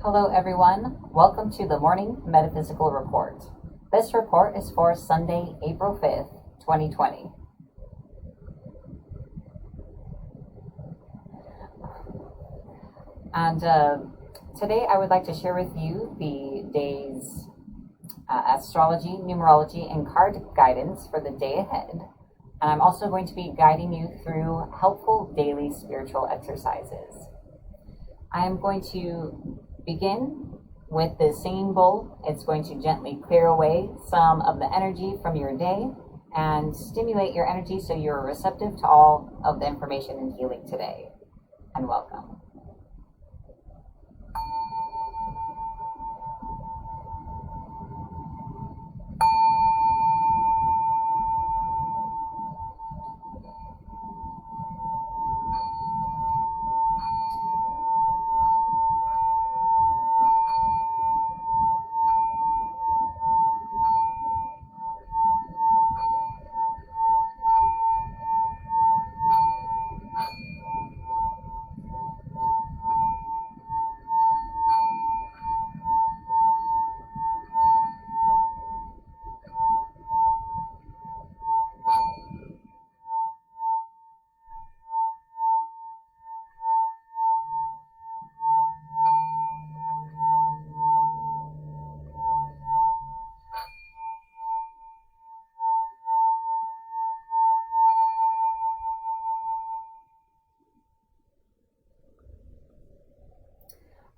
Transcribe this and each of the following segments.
Hello everyone, welcome to the Morning Metaphysical Report. This report is for Sunday, April 5th, 2020. And today I would like to share with you the day's astrology, numerology, and card guidance for the day ahead. And I'm also going to be guiding you through helpful daily spiritual exercises. I am going to begin with the singing bowl. It's going to gently clear away some of the energy from your day and stimulate your energy so you're receptive to all of the information and healing today. And welcome.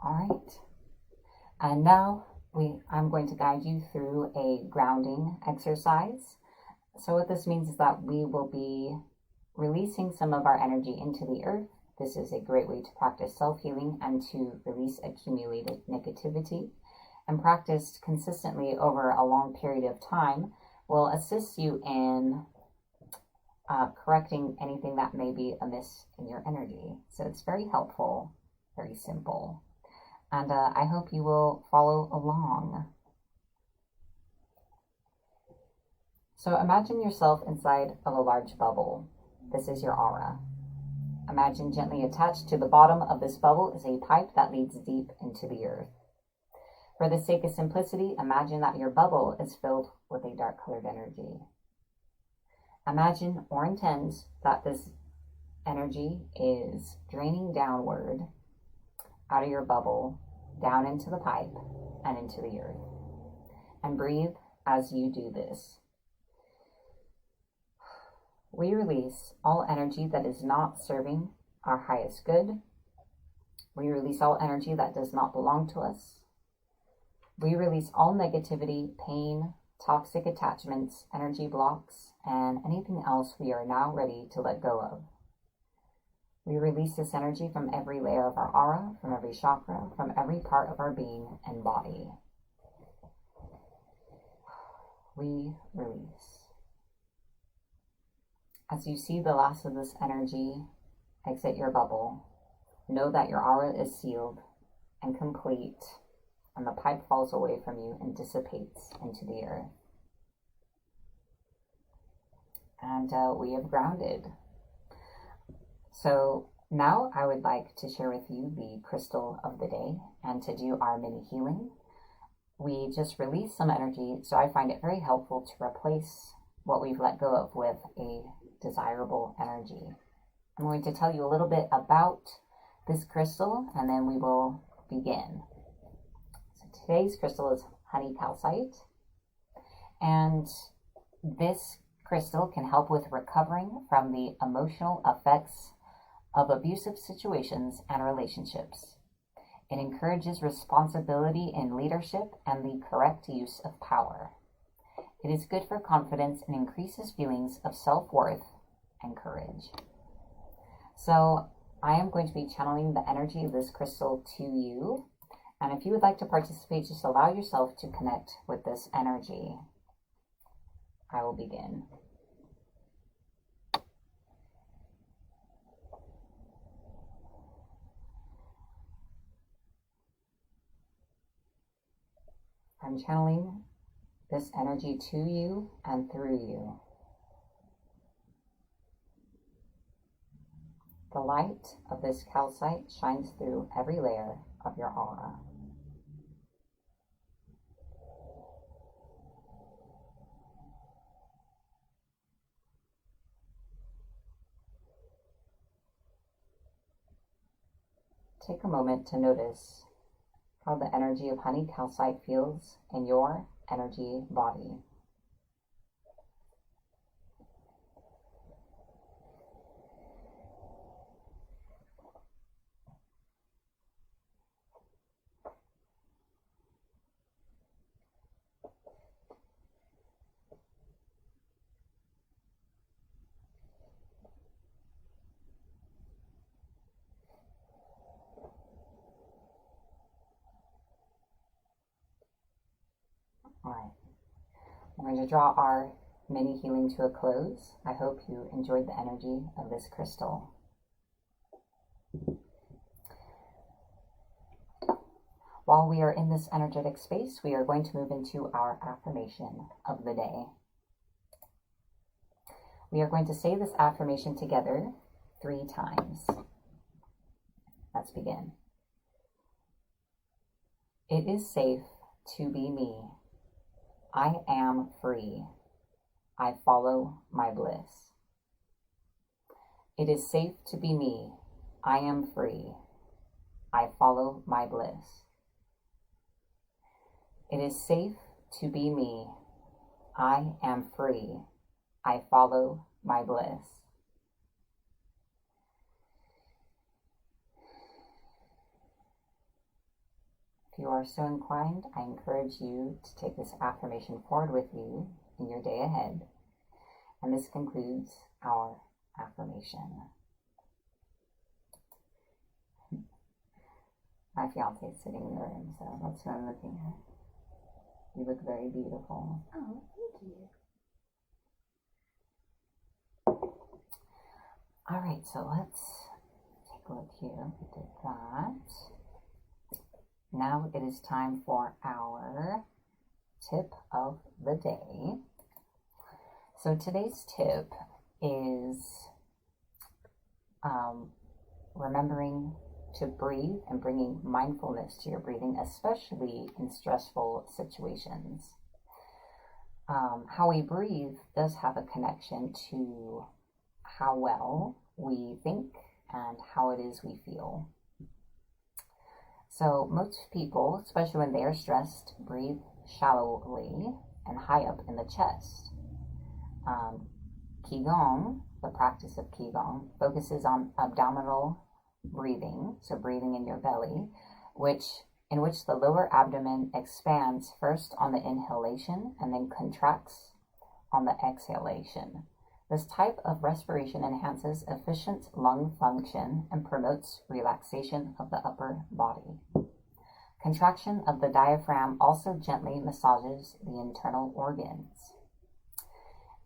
All right, and now I'm going to guide you through a grounding exercise. So what this means is that we will be releasing some of our energy into the earth. This is a great way to practice self-healing and to release accumulated negativity. And practiced consistently over a long period of time will assist you in correcting anything that may be amiss in your energy. So it's very helpful, very simple. And I hope you will follow along. So imagine yourself inside of a large bubble. This is your aura. Imagine gently attached to the bottom of this bubble is a pipe that leads deep into the earth. For the sake of simplicity, imagine that your bubble is filled with a dark colored energy. Imagine or intend that this energy is draining downward out of your bubble, down into the pipe, and into the earth. And breathe as you do this. We release all energy that is not serving our highest good. We release all energy that does not belong to us. We release all negativity, pain, toxic attachments, energy blocks, and anything else we are now ready to let go of. We release this energy from every layer of our aura, from every chakra, from every part of our being and body. We release. As you see the last of this energy exit your bubble, know that your aura is sealed and complete, and the pipe falls away from you and dissipates into the earth. And we have grounded. So now I would like to share with you the crystal of the day and to do our mini healing. We just released some energy, so I find it very helpful to replace what we've let go of with a desirable energy. I'm going to tell you a little bit about this crystal and then we will begin. So today's crystal is honey calcite, and this crystal can help with recovering from the emotional effects of abusive situations and relationships. It encourages responsibility in leadership and the correct use of power. It is good for confidence and increases feelings of self-worth and courage. So I am going to be channeling the energy of this crystal to you. And if you would like to participate, just allow yourself to connect with this energy. I will begin. I'm channeling this energy to you and through you. The light of this calcite shines through every layer of your aura. take a moment to notice how the energy of honey calcite feels in your energy body. All right, we're going to draw our mini healing to a close. I hope you enjoyed the energy of this crystal. While we are in this energetic space, we are going to move into our affirmation of the day. We are going to say this affirmation together 3 times. Let's begin. It is safe to be me. I am free. I follow my bliss. It is safe to be me. I am free. I follow my bliss. It is safe to be me. I am free. I follow my bliss. If you are so inclined, I encourage you to take this affirmation forward with you in your day ahead. And this concludes our affirmation. My fiance is sitting in the room, so that's who I'm looking at. You look very beautiful. Oh, thank you. All right, so let's take a look here. We did that. Now it is time for our tip of the day. So today's tip is remembering to breathe and bringing mindfulness to your breathing, especially in stressful situations. How we breathe does have a connection to how well we think and how it is we feel. So most people, especially when they are stressed, breathe shallowly and high up in the chest. Qigong, the practice of Qigong, focuses on abdominal breathing, so breathing in your belly, in which the lower abdomen expands first on the inhalation and then contracts on the exhalation. This type of respiration enhances efficient lung function and promotes relaxation of the upper body. Contraction of the diaphragm also gently massages the internal organs.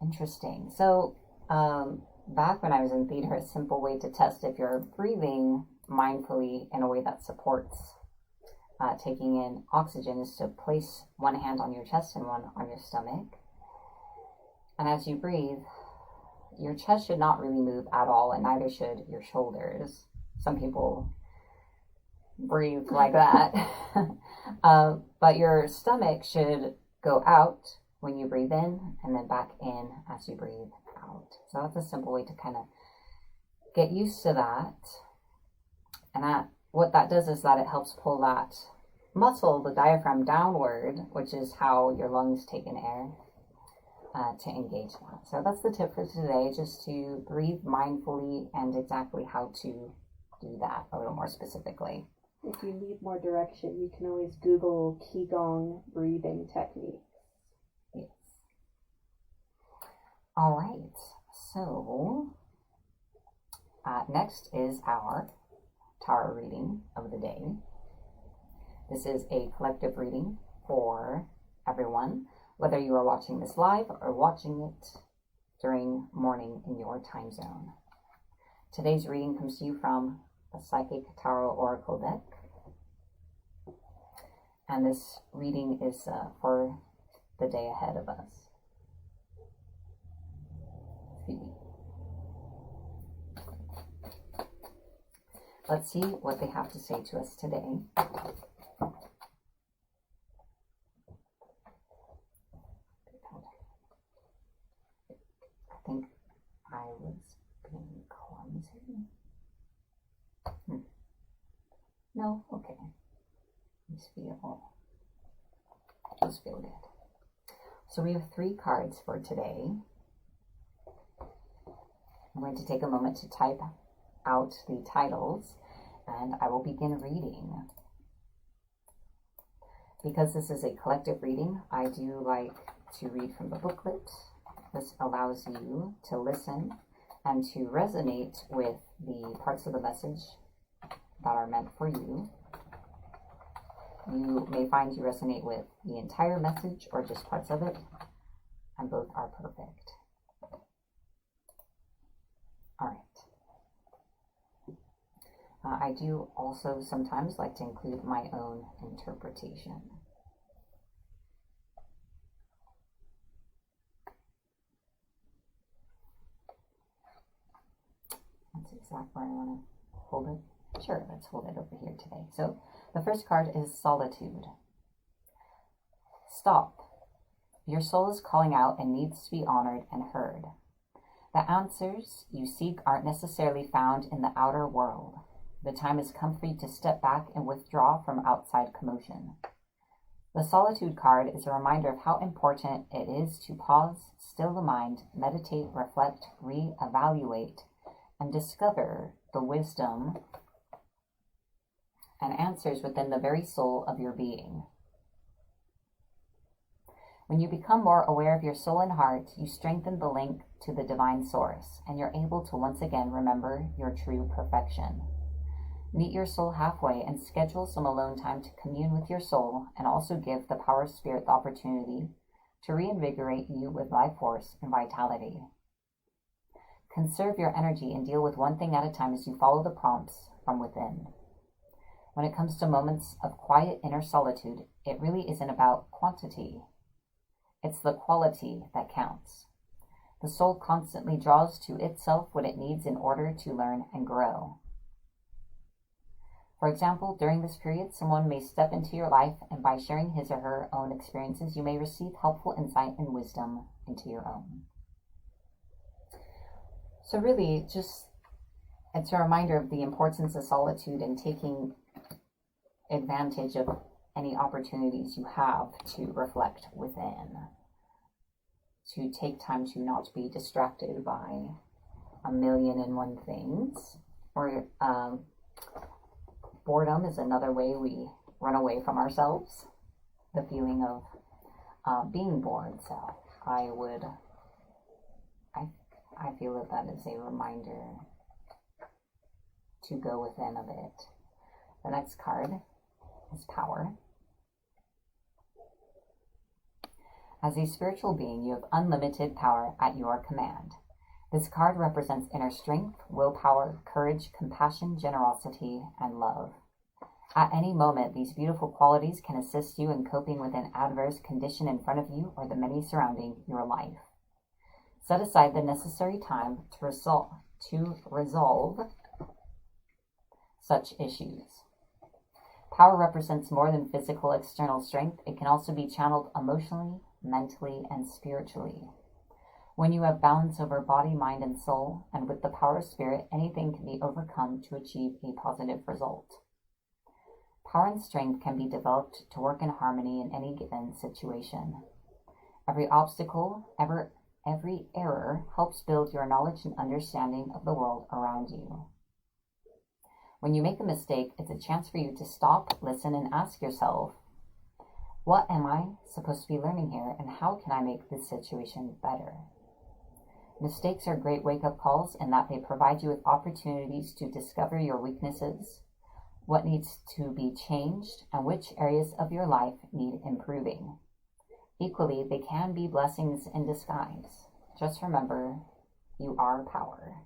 Interesting. So, back when I was in theater, a simple way to test if you're breathing mindfully in a way that supports taking in oxygen is to place one hand on your chest and one on your stomach. And as you breathe, your chest should not really move at all, and neither should your shoulders. Some people breathe like that. But your stomach should go out when you breathe in and then back in as you breathe out. So that's a simple way to kind of get used to that. And what that does is that it helps pull that muscle, the diaphragm, downward, which is how your lungs take in air, to engage that. So that's the tip for today, just to breathe mindfully and exactly how to do that a little more specifically. If you need more direction, you can always Google Qigong breathing techniques. Yes. All right. So next is our tarot reading of the day. This is a collective reading for everyone, whether you are watching this live or watching it during morning in your time zone. Today's reading comes to you from the Psychic Tarot Oracle deck. And this reading is for the day ahead of us. Let's see what they have to say to us today. I think I was being clumsy. feel good. So we have 3 cards for today. I'm going to take a moment to type out the titles, and I will begin reading. Because this is a collective reading, I do like to read from the booklet. This allows you to listen and to resonate with the parts of the message that are meant for you. You may find you resonate with the entire message or just parts of it, and both are perfect. All right. I do also sometimes like to include my own interpretation. That's exactly where I want to hold it. Sure, let's hold it over here today. So the first card is Solitude. Stop. Your soul is calling out and needs to be honored and heard. The answers you seek aren't necessarily found in the outer world. The time has come for you to step back and withdraw from outside commotion. The Solitude card is a reminder of how important it is to pause, still the mind, meditate, reflect, re-evaluate, and discover the wisdom and answers within the very soul of your being. When you become more aware of your soul and heart, you strengthen the link to the divine source, and you're able to once again remember your true perfection. Meet your soul halfway and schedule some alone time to commune with your soul, and also give the power of spirit the opportunity to reinvigorate you with life force and vitality. Conserve your energy and deal with one thing at a time as you follow the prompts from within. When it comes to moments of quiet inner solitude, it really isn't about quantity. It's the quality that counts. The soul constantly draws to itself what it needs in order to learn and grow. For example, during this period, someone may step into your life, and by sharing his or her own experiences, you may receive helpful insight and wisdom into your own. So really, it's a reminder of the importance of solitude and taking advantage of any opportunities you have to reflect within, to take time to not be distracted by 1,000,001 things. Or boredom is another way we run away from ourselves, the feeling of being bored. So I feel that is a reminder to go within a bit. The next card is Power. As a spiritual being, you have unlimited power at your command. This card represents inner strength, willpower, courage, compassion, generosity, and love. At any moment, these beautiful qualities can assist you in coping with an adverse condition in front of you or the many surrounding your life. Set aside the necessary time to resolve such issues. Power represents more than physical external strength. It can also be channeled emotionally, mentally, and spiritually. When you have balance over body, mind, and soul, and with the power of spirit, anything can be overcome to achieve a positive result. Power and strength can be developed to work in harmony in any given situation. Every obstacle, every error helps build your knowledge and understanding of the world around you. When you make a mistake, it's a chance for you to stop, listen, and ask yourself, what am I supposed to be learning here, and how can I make this situation better? Mistakes are great wake-up calls in that they provide you with opportunities to discover your weaknesses, what needs to be changed, and which areas of your life need improving. Equally, they can be blessings in disguise. Just remember, you are power.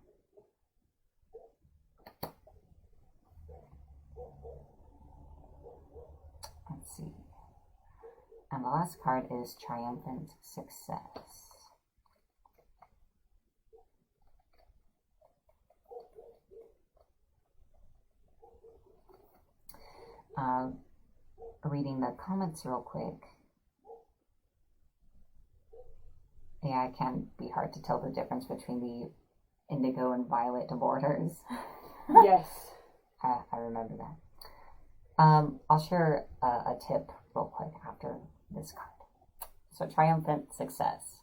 Let's see. And the last card is Triumphant Success. Reading the comments real quick. Yeah, it can be hard to tell the difference between the indigo and violet borders. Yes. I remember that. I'll share a tip real quick after this card. So triumphant success.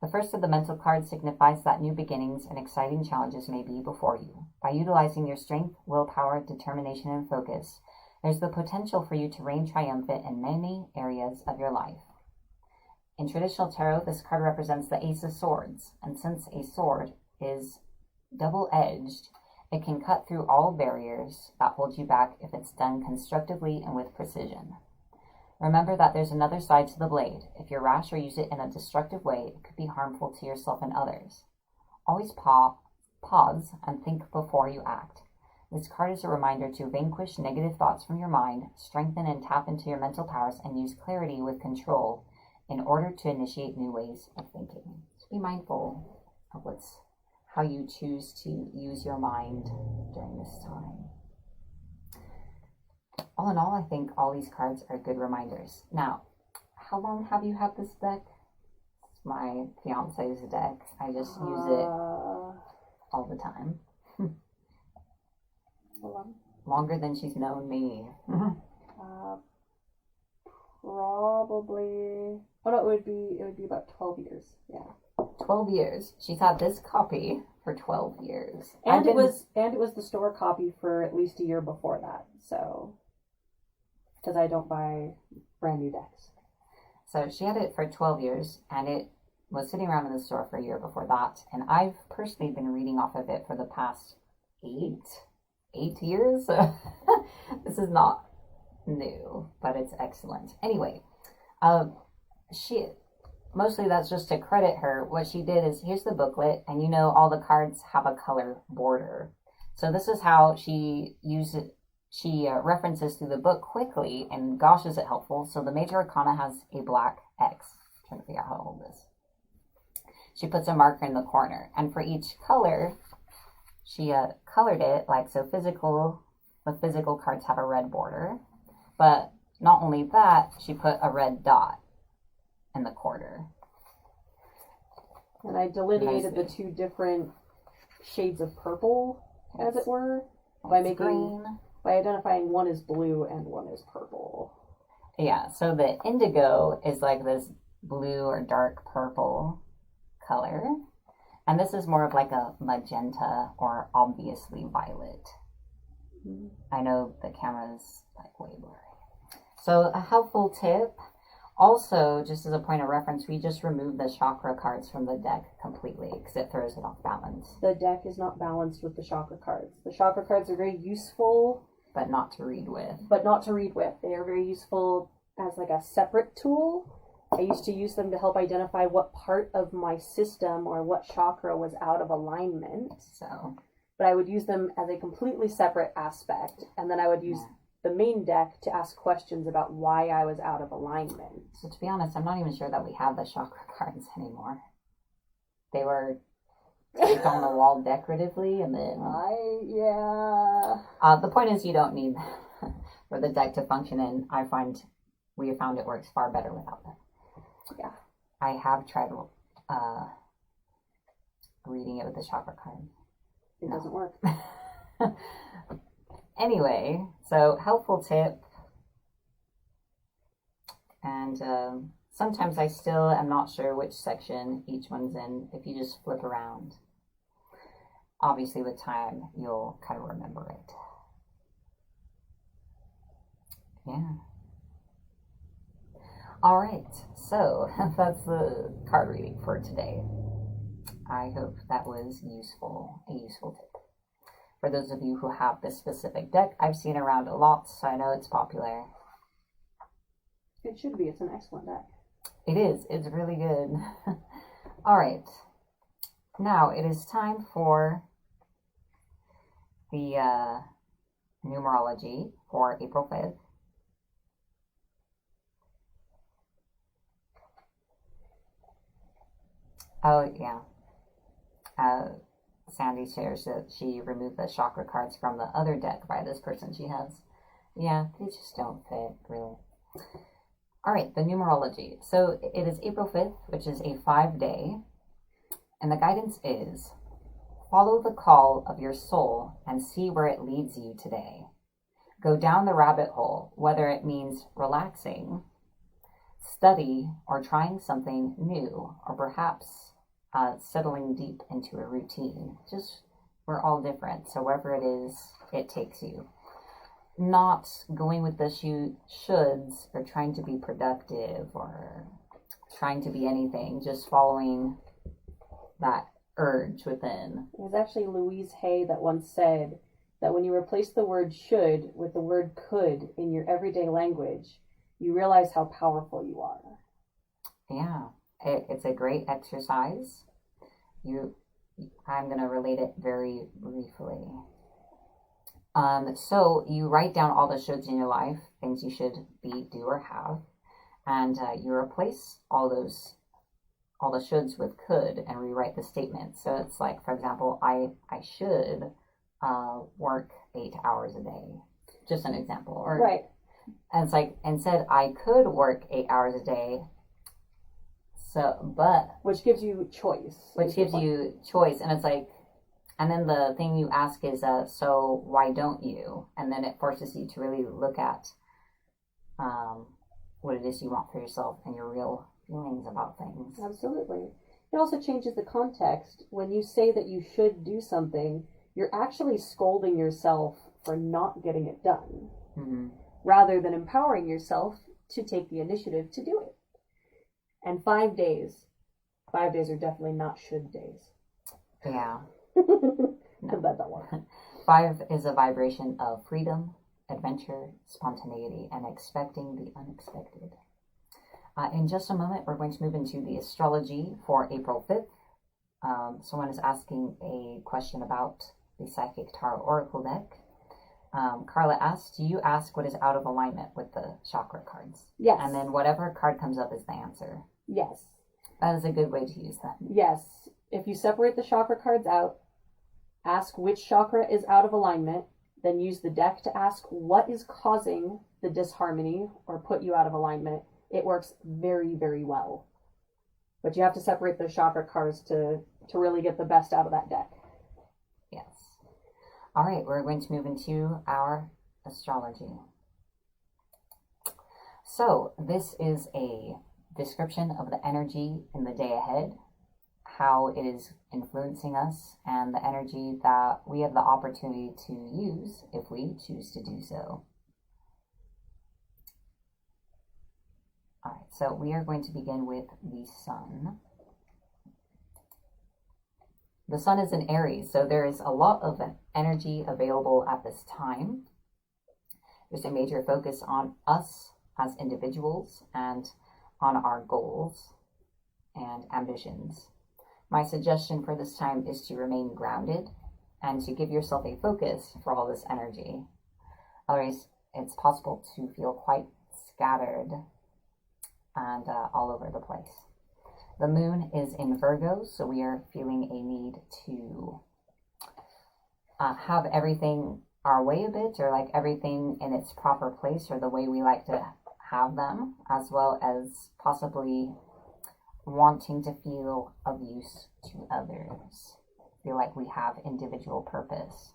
The first of the mental cards signifies that new beginnings and exciting challenges may be before you. By utilizing your strength, willpower, determination, and focus, there's the potential for you to reign triumphant in many areas of your life. In traditional tarot, this card represents the Ace of Swords, and since a sword is double-edged, it can cut through all barriers that hold you back if it's done constructively and with precision. Remember that there's another side to the blade. If you're rash or use it in a destructive way, it could be harmful to yourself and others. Always pause and think before you act. This card is a reminder to vanquish negative thoughts from your mind, strengthen and tap into your mental powers, and use clarity with control in order to initiate new ways of thinking. So be mindful of how you choose to use your mind during this time. All in all, I think all these cards are good reminders. Now, how long have you had this deck? It's my fiance's deck. I just use it all the time. Longer than she's known me. Probably. Oh no, it would be about 12 years. Yeah. 12 years. She's had this copy for 12 years. And it was the store copy for at least a year before that. So, because I don't buy brand new decks. So she had it for 12 years, and it was sitting around in the store for a year before that. And I've personally been reading off of it for the past 8 years. This is not new, but it's excellent. Anyway, mostly that's just to credit her. What she did is, here's the booklet, and all the cards have a color border. So this is how she used it. She references through the book quickly, and gosh, is it helpful. So the major arcana has a black X. I'm trying to figure out how to hold this. She puts a marker in the corner, and for each color, she colored it like so. The physical cards have a red border, but not only that, she put a red dot in the corner. And I delineated the two different shades of purple, as it were, by identifying one is blue and one is purple. Yeah, so the indigo is like this blue or dark purple color. And this is more of like a magenta or obviously violet. Mm-hmm. I know the camera's like way blurry. So a helpful tip. Also, just as a point of reference, we just removed the chakra cards from the deck completely because it throws it off balance. The deck is not balanced with the chakra cards. The chakra cards are very useful. But not to read with. They are very useful as like a separate tool. I used to use them to help identify what part of my system or what chakra was out of alignment. But I would use them as a completely separate aspect. And then I would use the main deck to ask questions about why I was out of alignment. So to be honest, I'm not even sure that we have the chakra cards anymore. They were on the wall decoratively, and then the point is, you don't need for the deck to function, and we have found it works far better without them. Yeah, I have tried reading it with the chakra card. It doesn't work. Anyway, so helpful tip, and sometimes I still am not sure which section each one's in. If you just flip around, obviously with time you'll kind of remember it. Yeah. All right, so that's the card reading for today. I hope that was a useful tip. For those of you who have this specific deck, I've seen around a lot, so I know it's popular. It should be. It's an excellent deck. It is. It's really good. All right. Now it is time for the numerology for April 5th. Oh, yeah. Sandy shares that she removed the chakra cards from the other deck by this person she has. Yeah, they just don't fit, really. All right, the numerology. So it is April 5th, which is a 5-day. And the guidance is, follow the call of your soul and see where it leads you today. Go down the rabbit hole, whether it means relaxing, study or trying something new, or perhaps settling deep into a routine. Just, we're all different. So wherever it is, it takes you. Not going with the shoulds or trying to be productive or trying to be anything, just following that urge within. It was actually Louise Hay that once said that when you replace the word should with the word could in your everyday language, you realize how powerful you are. Yeah, it's a great exercise. I'm going to relate it very briefly. So you write down all the shoulds in your life, things you should be, do, or have, and you replace all the shoulds with could and rewrite the statement. So it's like, for example, I should work 8 hours a day. Just an example. Or, right. And it's like, instead, I could work 8 hours a day. So, but. Which gives you choice. Which gives you choice. And it's like, and then the thing you ask is, so why don't you? And then it forces you to really look at what it is you want for yourself and your real feelings about things. Absolutely. It also changes the context. When you say that you should do something, you're actually scolding yourself for not getting it done, rather than empowering yourself to take the initiative to do it. And 5 days are definitely not should days. Yeah. No. That don't work. 5 is a vibration of freedom, adventure, spontaneity, and expecting the unexpected. In just a moment, we're going to move into the astrology for April 5th. Someone is asking a question about the Psychic Tarot Oracle deck. Carla asks, do you ask what is out of alignment with the chakra cards? Yes. And then whatever card comes up is the answer. Yes. That is a good way to use them. Yes. If you separate the chakra cards out, ask which chakra is out of alignment, then use the deck to ask what is causing the disharmony or put you out of alignment. It works very, very well. But you have to separate the chakra cards to really get the best out of that deck. Yes. All right, we're going to move into our astrology. So this is a description of the energy in the day ahead, how it is influencing us, and the energy that we have the opportunity to use if we choose to do so. All right, so we are going to begin with the sun. The sun is in Aries, so there is a lot of energy available at this time. There's a major focus on us as individuals and on our goals and ambitions. My suggestion for this time is to remain grounded and to give yourself a focus for all this energy. Otherwise, it's possible to feel quite scattered and all over the place. The moon is in Virgo, so we are feeling a need to have everything our way a bit, or like everything in its proper place, or the way we like to have them, as well as possibly wanting to feel of use to others, feel like we have individual purpose.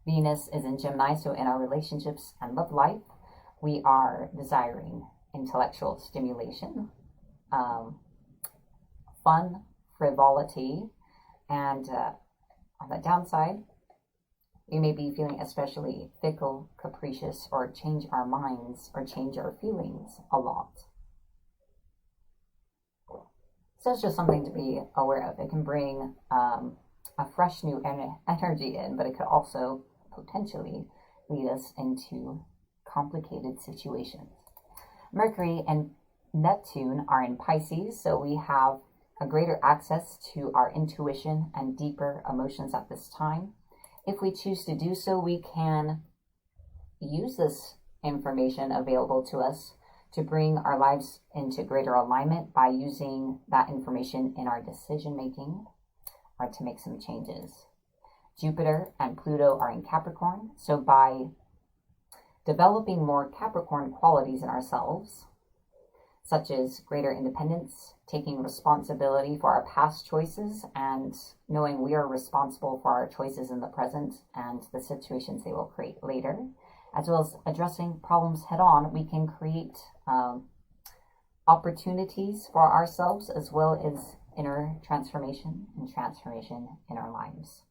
Venus is in Gemini, so in our relationships and love life, we are desiring intellectual stimulation, fun, frivolity, and on the downside, we may be feeling especially fickle, capricious, or change our minds or change our feelings a lot. So it's just something to be aware of. It can bring a fresh new energy in, but it could also potentially lead us into complicated situations. Mercury and Neptune are in Pisces, so we have a greater access to our intuition and deeper emotions at this time. If we choose to do so, we can use this information available to us to bring our lives into greater alignment by using that information in our decision making or to make some changes. Jupiter and Pluto are in Capricorn, so by developing more Capricorn qualities in ourselves, such as greater independence, taking responsibility for our past choices, and knowing we are responsible for our choices in the present and the situations they will create later, as well as addressing problems head on, we can create opportunities for ourselves, as well as inner transformation and transformation in our lives.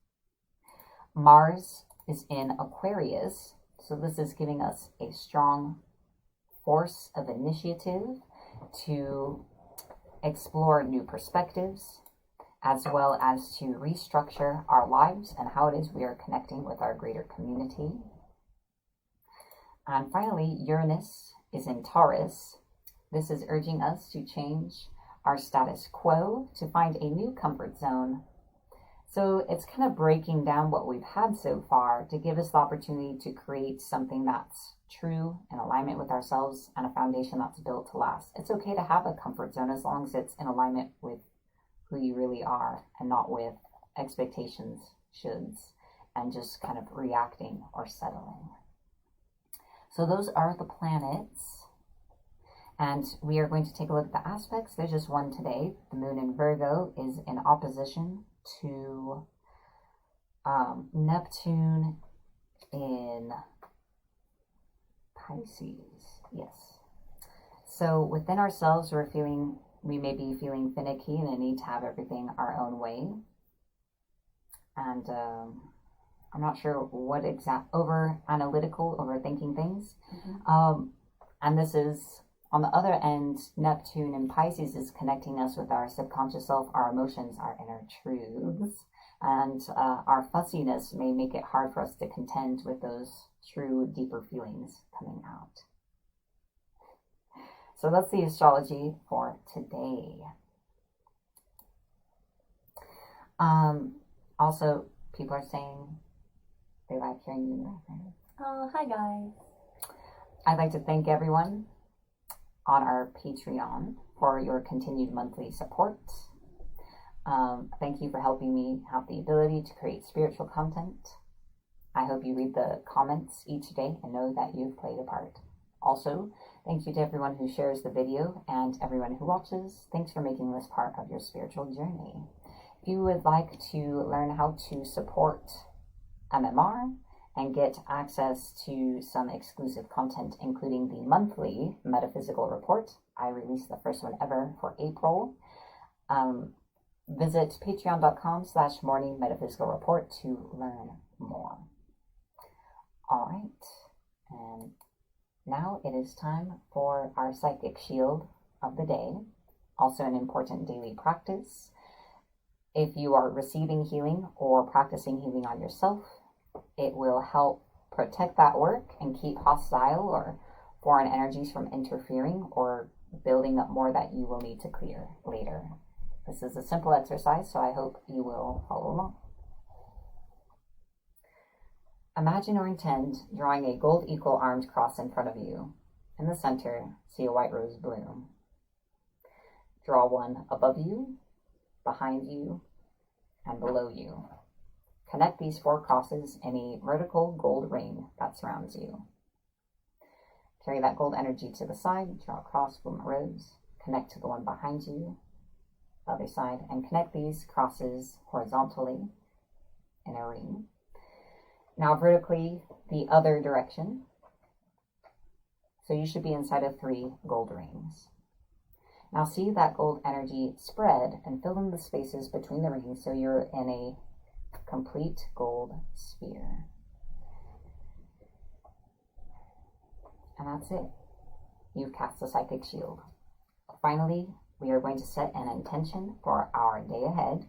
Mars is in Aquarius, so this is giving us a strong force of initiative to explore new perspectives, as well as to restructure our lives and how it is we are connecting with our greater community. And finally, Uranus is in Taurus. This is urging us to change our status quo to find a new comfort zone. So it's kind of breaking down what we've had so far to give us the opportunity to create something that's true, in alignment with ourselves, and a foundation that's built to last. It's okay to have a comfort zone as long as it's in alignment with who you really are and not with expectations, shoulds, and just kind of reacting or settling. So those are the planets. And we are going to take a look at the aspects. There's just one today. The moon in Virgo is in opposition to Neptune in Pisces. Yes. So within ourselves, we may be feeling finicky and a need to have everything our own way. And I'm not sure what overthinking things. Mm-hmm. And this is, on the other end, Neptune in Pisces is connecting us with our subconscious self, our emotions, our inner truths. And our fussiness may make it hard for us to contend with those true, deeper feelings coming out. So that's the astrology for today. Also, people are saying they like hearing you laugh. Oh, hi guys. I'd like to thank everyone on our Patreon for your continued monthly support. Thank you for helping me have the ability to create spiritual content. I hope you read the comments each day and know that you've played a part. Also, thank you to everyone who shares the video and everyone who watches. Thanks for making this part of your spiritual journey. If you would like to learn how to support MMR and get access to some exclusive content, including the monthly Metaphysical Report, I released the first one ever for April. Visit patreon.com/Morning Metaphysical Report to learn more. All right, and now it is time for our psychic shield of the day, also an important daily practice. If you are receiving healing or practicing healing on yourself, it will help protect that work and keep hostile or foreign energies from interfering or building up more that you will need to clear later. This is a simple exercise, so I hope you will follow along. Imagine or intend drawing a gold equal armed cross in front of you. In the center, see a white rose bloom. Draw one above you, behind you, and below you. Connect these 4 crosses in a vertical gold ring that surrounds you. Carry that gold energy to the side, draw a cross from a rose, connect to the one behind you, the other side, and connect these crosses horizontally in a ring. Now vertically, the other direction. So you should be inside of 3 gold rings. Now see that gold energy spread and fill in the spaces between the rings so you're in a complete gold sphere. And that's it. You've cast the psychic shield. Finally, we are going to set an intention for our day ahead.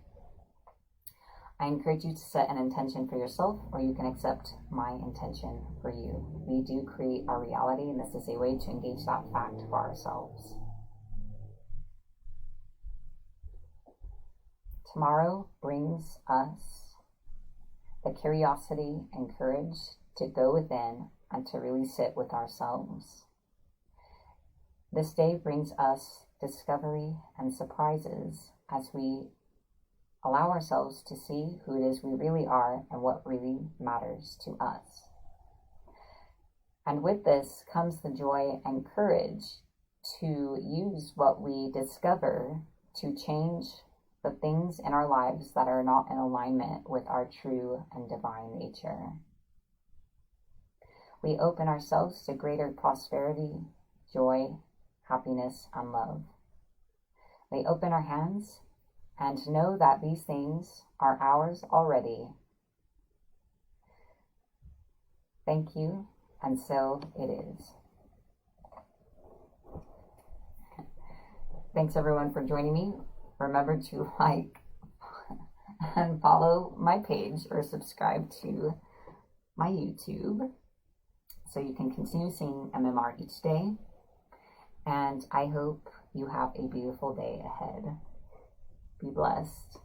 I encourage you to set an intention for yourself, or you can accept my intention for you. We do create our reality, and this is a way to engage that fact for ourselves. Tomorrow brings us the curiosity and courage to go within and to really sit with ourselves. This day brings us discovery and surprises as we allow ourselves to see who it is we really are and what really matters to us. And with this comes the joy and courage to use what we discover to change the things in our lives that are not in alignment with our true and divine nature. We open ourselves to greater prosperity, joy, happiness, and love. May open our hands and know that these things are ours already. Thank you, and so it is. Thanks everyone for joining me. Remember to like and follow my page or subscribe to my YouTube so you can continue seeing MMR each day. And I hope you have a beautiful day ahead. Be blessed.